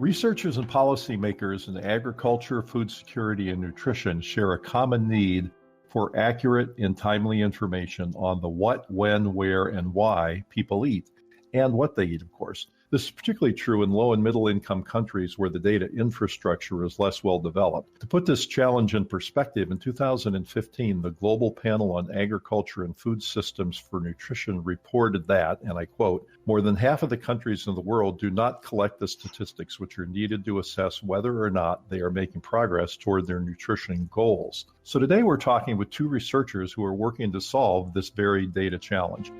Researchers and policymakers in agriculture, food security, and nutrition share a common need for accurate and timely information on the what, when, where, and why people eat, and what they eat, of course. This is particularly true in low and middle income countries where the data infrastructure is less well developed. To put this challenge in perspective, in 2015, the Global Panel on Agriculture and Food Systems for Nutrition reported that, and I quote, more than half of the countries in the world do not collect the statistics which are needed to assess whether or not they are making progress toward their nutrition goals. So today we're talking with two researchers who are working to solve this very data challenge.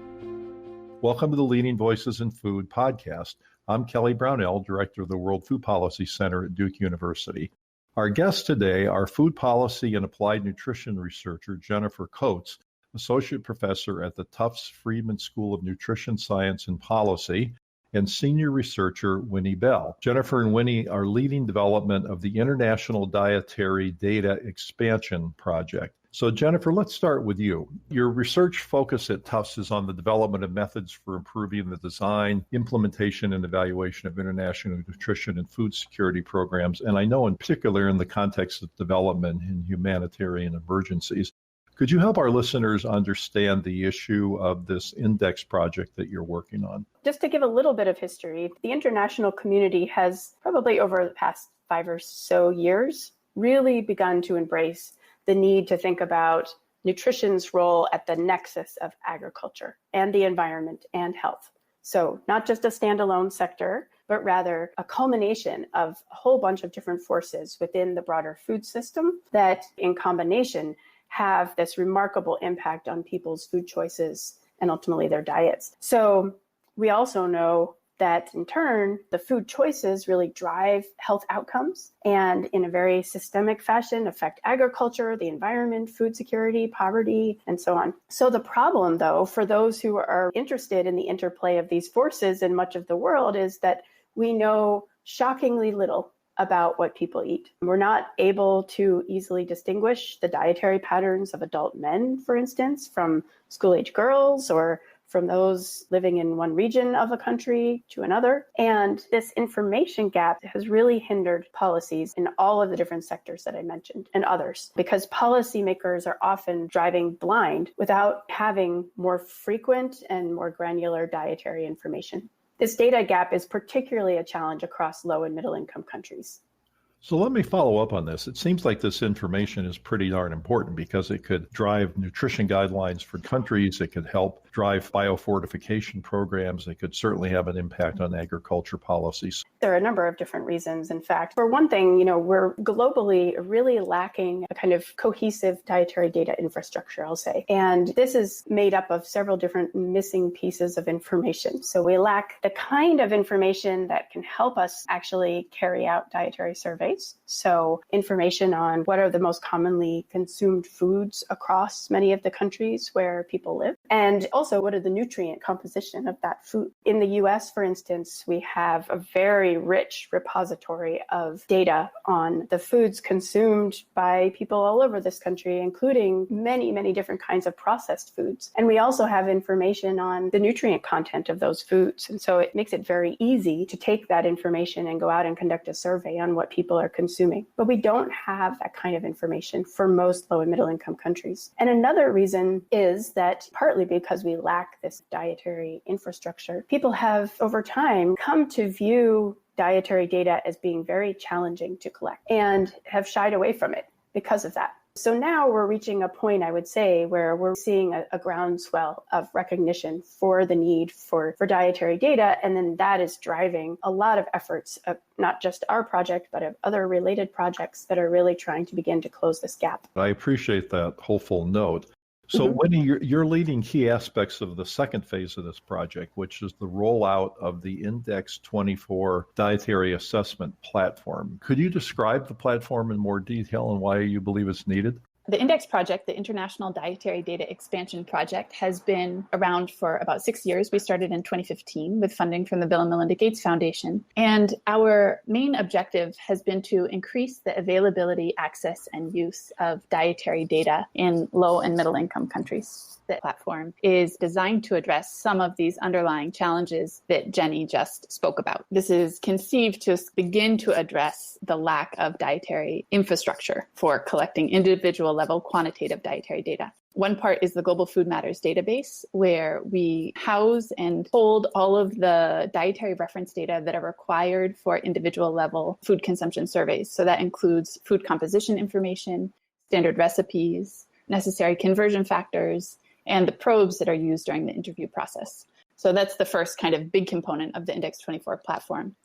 Welcome to the Leading Voices in Food podcast. I'm Kelly Brownell, Director of the World Food Policy Center at Duke University. Our guests today are food policy and applied nutrition researcher Jennifer Coates, Associate Professor at the Tufts Friedman School of Nutrition Science and Policy, and Senior Researcher Winnie Bell. Jennifer and Winnie are leading development of the International Dietary Data Expansion Project. So Jennifer, let's start with you. Your research focus at Tufts is on the development of methods for improving the design, implementation, and evaluation of international nutrition and food security programs, and I know in particular in the context of development in humanitarian emergencies. Could you help our listeners understand the issue of this index project that you're working on? Just to give a little bit of history, the international community has probably over the past 5 or so years really begun to embrace the need to think about nutrition's role at the nexus of agriculture and the environment and health. So not just a standalone sector, but rather a culmination of a whole bunch of different forces within the broader food system that in combination have this remarkable impact on people's food choices and ultimately their diets. So we also know that in turn, the food choices really drive health outcomes and in a very systemic fashion affect agriculture, the environment, food security, poverty, and so on. So the problem, though, for those who are interested in the interplay of these forces in much of the world is that we know shockingly little about what people eat. We're not able to easily distinguish the dietary patterns of adult men, for instance, from school-age girls or from those living in one region of a country to another. And this information gap has really hindered policies in all of the different sectors that I mentioned and others, because policymakers are often driving blind without having more frequent and more granular dietary information. This data gap is particularly a challenge across low and middle income countries. So let me follow up on this. It seems like this information is pretty darn important because it could drive nutrition guidelines for countries. It could help drive biofortification programs. It could certainly have an impact on agriculture policies. There are a number of different reasons. In fact, for one thing, we're globally really lacking a kind of cohesive dietary data infrastructure, I'll say. And this is made up of several different missing pieces of information. So we lack the kind of information that can help us actually carry out dietary surveys. So information on what are the most commonly consumed foods across many of the countries where people live, and also what are the nutrient composition of that food. In the US, for instance, we have a very rich repository of data on the foods consumed by people all over this country, including many, many different kinds of processed foods. And we also have information on the nutrient content of those foods. And so it makes it very easy to take that information and go out and conduct a survey on what people are consuming. But we don't have that kind of information for most low and middle income countries. And another reason is that partly because we lack this dietary infrastructure, people have over time come to view dietary data as being very challenging to collect and have shied away from it because of that. So now we're reaching a point, I would say, where we're seeing a groundswell of recognition for the need for dietary data. And then that is driving a lot of efforts of not just our project, but of other related projects that are really trying to begin to close this gap. I appreciate that hopeful note. So Winnie, you're leading key aspects of the second phase of this project, which is the rollout of the Index 24 dietary assessment platform. Could you describe the platform in more detail and why you believe it's needed? The Index project, the International Dietary Data Expansion Project, has been around for about 6 years. We started in 2015 with funding from the Bill and Melinda Gates Foundation. And our main objective has been to increase the availability, access, and use of dietary data in low and middle income countries. the platform is designed to address some of these underlying challenges that Jenny just spoke about. This is conceived to begin to address the lack of dietary infrastructure for collecting individual level quantitative dietary data. One part is the Global Food Matters database, where we house and hold all of the dietary reference data that are required for individual level food consumption surveys. So that includes food composition information, standard recipes, necessary conversion factors, and the probes that are used during the interview process. So that's the first kind of big component of the Index 24 platform.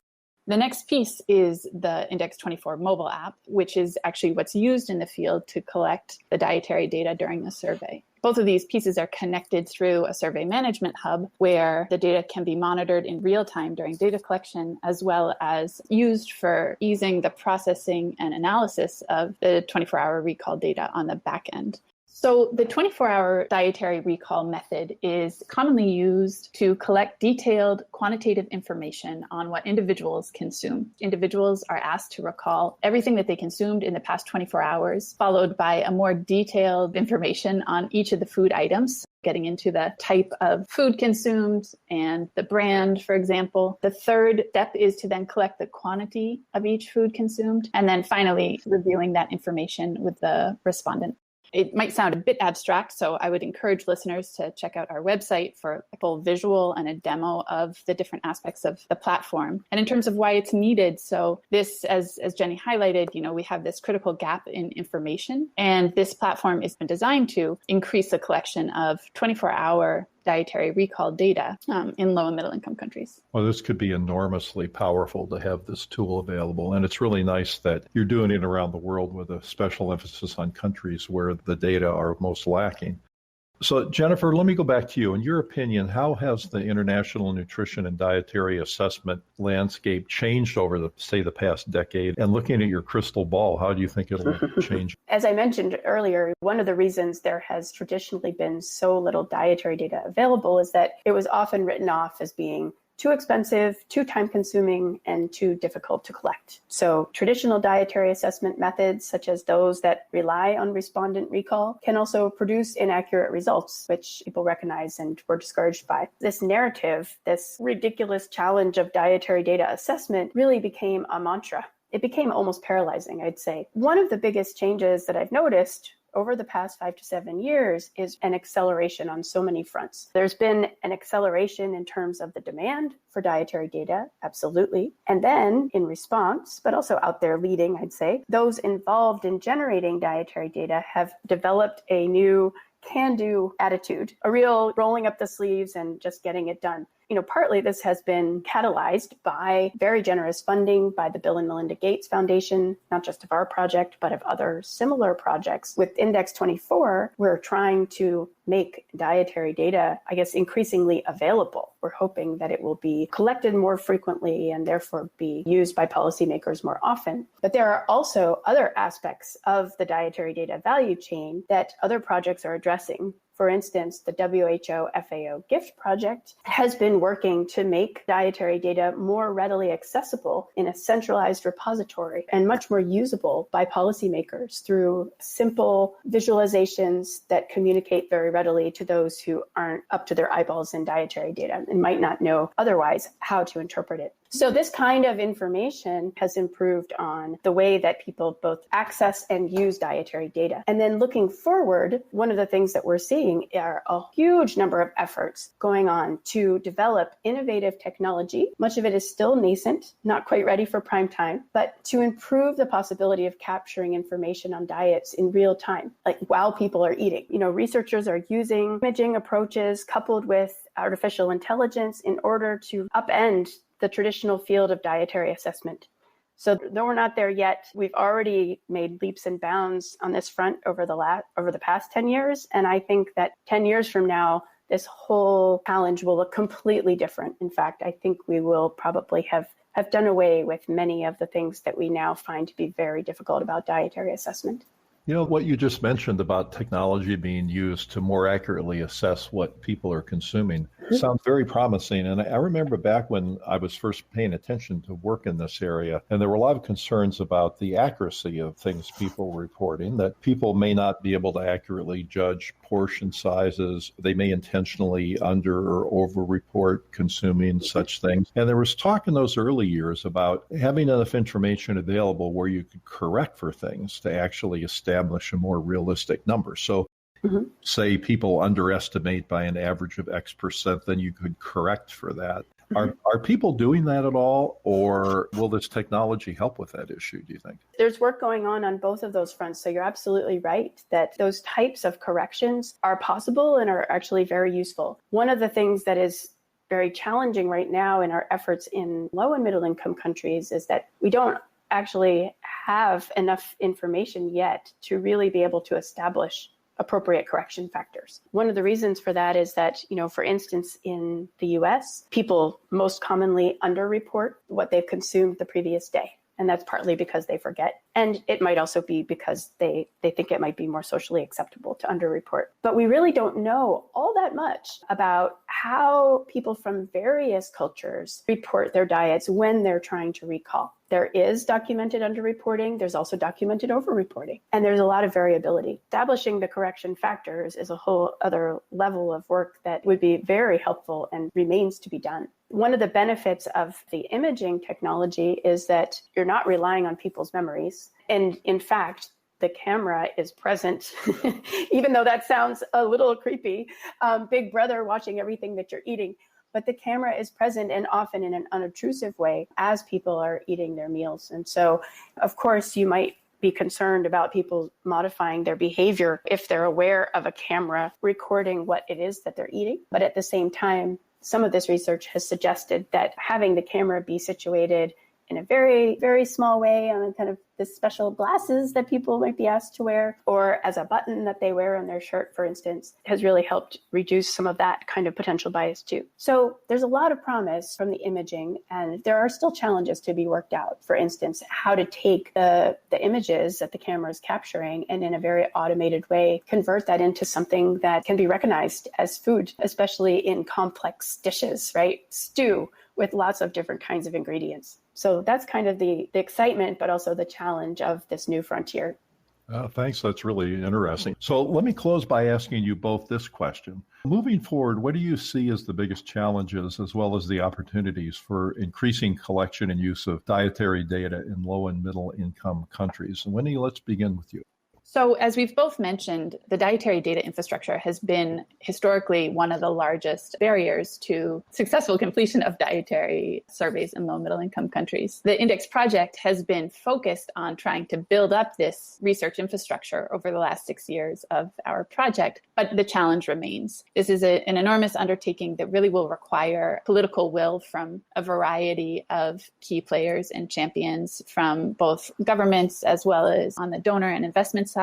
The next piece is the Index 24 mobile app, which is actually what's used in the field to collect the dietary data during the survey. Both of these pieces are connected through a survey management hub where the data can be monitored in real time during data collection, as well as used for easing the processing and analysis of the 24-hour recall data on the back end. So the 24-hour dietary recall method is commonly used to collect detailed quantitative information on what individuals consume. Individuals are asked to recall everything that they consumed in the past 24 hours, followed by a more detailed information on each of the food items, getting into the type of food consumed and the brand, for example. The third step is to then collect the quantity of each food consumed, and then finally reviewing that information with the respondent. It might sound a bit abstract, so I would encourage listeners to check out our website for a full visual and a demo of the different aspects of the platform. And in terms of why it's needed, so this, as Jenny highlighted, we have this critical gap in information, and this platform is designed to increase the collection of 24-hour dietary recall data in low and middle income countries. Well, this could be enormously powerful to have this tool available. And it's really nice that you're doing it around the world with a special emphasis on countries where the data are most lacking. So, Jennifer, let me go back to you. In your opinion, how has the international nutrition and dietary assessment landscape changed over the past decade? And looking at your crystal ball, how do you think it'll change? As I mentioned earlier, one of the reasons there has traditionally been so little dietary data available is that it was often written off as being too expensive, too time-consuming, and too difficult to collect. So traditional dietary assessment methods, such as those that rely on respondent recall, can also produce inaccurate results, which people recognize and were discouraged by. This narrative, this ridiculous challenge of dietary data assessment, really became a mantra. It became almost paralyzing, I'd say. One of the biggest changes that I've noticed over the past 5 to 7 years is an acceleration on so many fronts. There's been an acceleration in terms of the demand for dietary data, absolutely. And then in response, but also out there leading, I'd say, those involved in generating dietary data have developed a new can-do attitude, a real rolling up the sleeves and just getting it done. Partly this has been catalyzed by very generous funding by the Bill and Melinda Gates Foundation, not just of our project, but of other similar projects. With Index 24, we're trying to make dietary data, increasingly available. We're hoping that it will be collected more frequently and therefore be used by policymakers more often. But there are also other aspects of the dietary data value chain that other projects are addressing. For instance, the WHO FAO GIFT project has been working to make dietary data more readily accessible in a centralized repository and much more usable by policymakers through simple visualizations that communicate very readily to those who aren't up to their eyeballs in dietary data and might not know otherwise how to interpret it. So this kind of information has improved on the way that people both access and use dietary data. And then looking forward, one of the things that we're seeing are a huge number of efforts going on to develop innovative technology. Much of it is still nascent, not quite ready for prime time, but to improve the possibility of capturing information on diets in real time, like while people are eating. Researchers are using imaging approaches coupled with artificial intelligence in order to upend the traditional field of dietary assessment. So though we're not there yet, we've already made leaps and bounds on this front over the past 10 years. And I think that 10 years from now, this whole challenge will look completely different. In fact, I think we will probably have done away with many of the things that we now find to be very difficult about dietary assessment. What you just mentioned about technology being used to more accurately assess what people are consuming sounds very promising. And I remember back when I was first paying attention to work in this area, and there were a lot of concerns about the accuracy of things people were reporting, that people may not be able to accurately judge portion sizes. They may intentionally under or over report consuming such things. And there was talk in those early years about having enough information available where you could correct for things to actually establish a more realistic number. So say people underestimate by an average of X%, then you could correct for that. Are people doing that at all, or will this technology help with that issue, do you think? There's work going on both of those fronts. So you're absolutely right that those types of corrections are possible and are actually very useful. One of the things that is very challenging right now in our efforts in low and middle income countries is that we don't actually have enough information yet to really be able to establish appropriate correction factors. One of the reasons for that is that, for instance, in the US, people most commonly underreport what they've consumed the previous day. And that's partly because they forget. And it might also be because they think it might be more socially acceptable to underreport. But we really don't know all that much about how people from various cultures report their diets when they're trying to recall. There is documented underreporting. There's also documented overreporting. And there's a lot of variability. Establishing the correction factors is a whole other level of work that would be very helpful and remains to be done. One of the benefits of the imaging technology is that you're not relying on people's memories. And in fact, the camera is present, even though that sounds a little creepy, Big Brother watching everything that you're eating. But the camera is present and often in an unobtrusive way as people are eating their meals. And so, of course, you might be concerned about people modifying their behavior if they're aware of a camera recording what it is that they're eating. But at the same time, some of this research has suggested that having the camera be situated in a very, very small way on kind of the special glasses that people might be asked to wear, or as a button that they wear on their shirt, for instance, has really helped reduce some of that kind of potential bias too. So there's a lot of promise from the imaging, and there are still challenges to be worked out. For instance, how to take the images that the camera is capturing and in a very automated way convert that into something that can be recognized as food, especially in complex dishes, right? Stew with lots of different kinds of ingredients. So that's kind of the excitement, but also the challenge of this new frontier. Thanks. That's really interesting. So let me close by asking you both this question. Moving forward, what do you see as the biggest challenges as well as the opportunities for increasing collection and use of dietary data in low and middle income countries? And Winnie, let's begin with you. So as we've both mentioned, the dietary data infrastructure has been historically one of the largest barriers to successful completion of dietary surveys in low and middle income countries. The Index project has been focused on trying to build up this research infrastructure over the last 6 years of our project, but the challenge remains. This is an enormous undertaking that really will require political will from a variety of key players and champions from both governments as well as on the donor and investment side,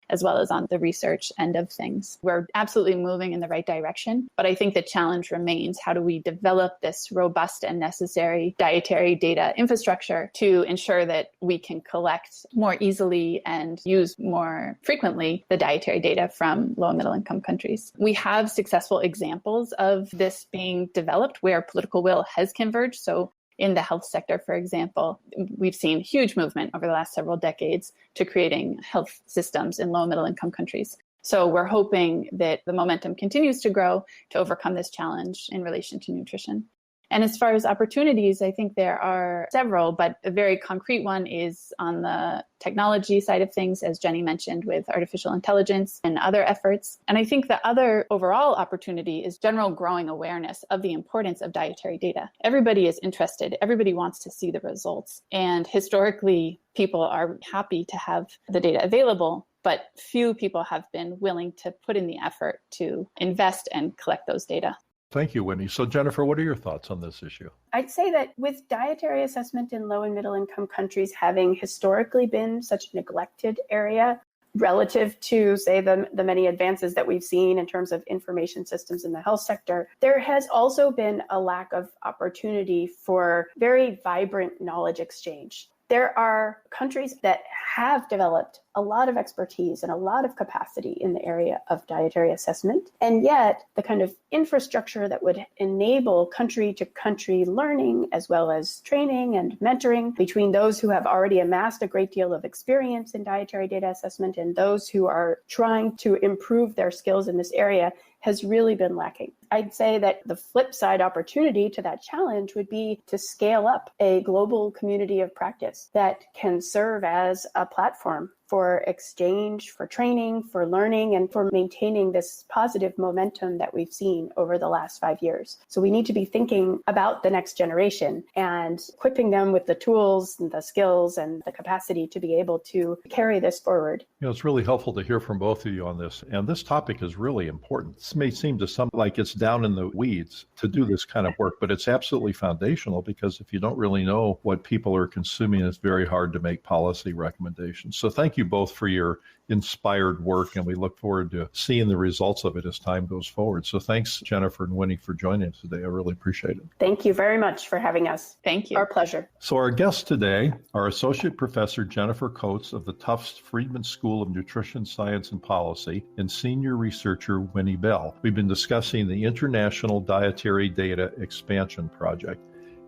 as well as on the research end of things. We're absolutely moving in the right direction, but I think the challenge remains, how do we develop this robust and necessary dietary data infrastructure to ensure that we can collect more easily and use more frequently the dietary data from low and middle income countries. We have successful examples of this being developed where political will has converged. So in the health sector, for example, we've seen huge movement over the last several decades to creating health systems in low and middle income countries. So we're hoping that the momentum continues to grow to overcome this challenge in relation to nutrition. And as far as opportunities, I think there are several, but a very concrete one is on the technology side of things, as Jenny mentioned, with artificial intelligence and other efforts. And I think the other overall opportunity is general growing awareness of the importance of dietary data. Everybody is interested. Everybody wants to see the results. And historically, people are happy to have the data available, but few people have been willing to put in the effort to invest and collect those data. Thank you, Winnie. So Jennifer, what are your thoughts on this issue? I'd say that with dietary assessment in low and middle income countries having historically been such a neglected area relative to, say, the many advances that we've seen in terms of information systems in the health sector, there has also been a lack of opportunity for very vibrant knowledge exchange. There are countries that have developed a lot of expertise and a lot of capacity in the area of dietary assessment. And yet the kind of infrastructure that would enable country to country learning, as well as training and mentoring between those who have already amassed a great deal of experience in dietary data assessment and those who are trying to improve their skills in this area, has really been lacking. I'd say that the flip side opportunity to that challenge would be to scale up a global community of practice that can serve as a platform for exchange, for training, for learning, and for maintaining this positive momentum that we've seen over the last 5 years. So we need to be thinking about the next generation and equipping them with the tools and the skills and the capacity to be able to carry this forward. It's really helpful to hear from both of you on this. And this topic is really important. This may seem to some like it's down in the weeds to do this kind of work, but it's absolutely foundational, because if you don't really know what people are consuming, it's very hard to make policy recommendations. So thank you both for your inspired work, and we look forward to seeing the results of it as time goes forward. So thanks, Jennifer and Winnie, for joining us today. I really appreciate it. Thank you very much for having us. Thank you. Our pleasure. So our guests today are Associate Professor Jennifer Coates of the Tufts Friedman School of Nutrition Science and Policy and Senior Researcher Winnie Bell. We've been discussing the International Dietary Data Expansion Project.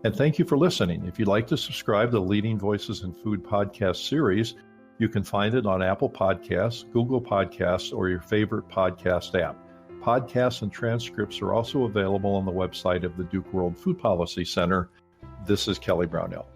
And thank you for listening. If you'd like to subscribe to the Leading Voices in Food podcast series, you can find it on Apple Podcasts, Google Podcasts, or your favorite podcast app. Podcasts and transcripts are also available on the website of the Duke World Food Policy Center. This is Kelly Brownell.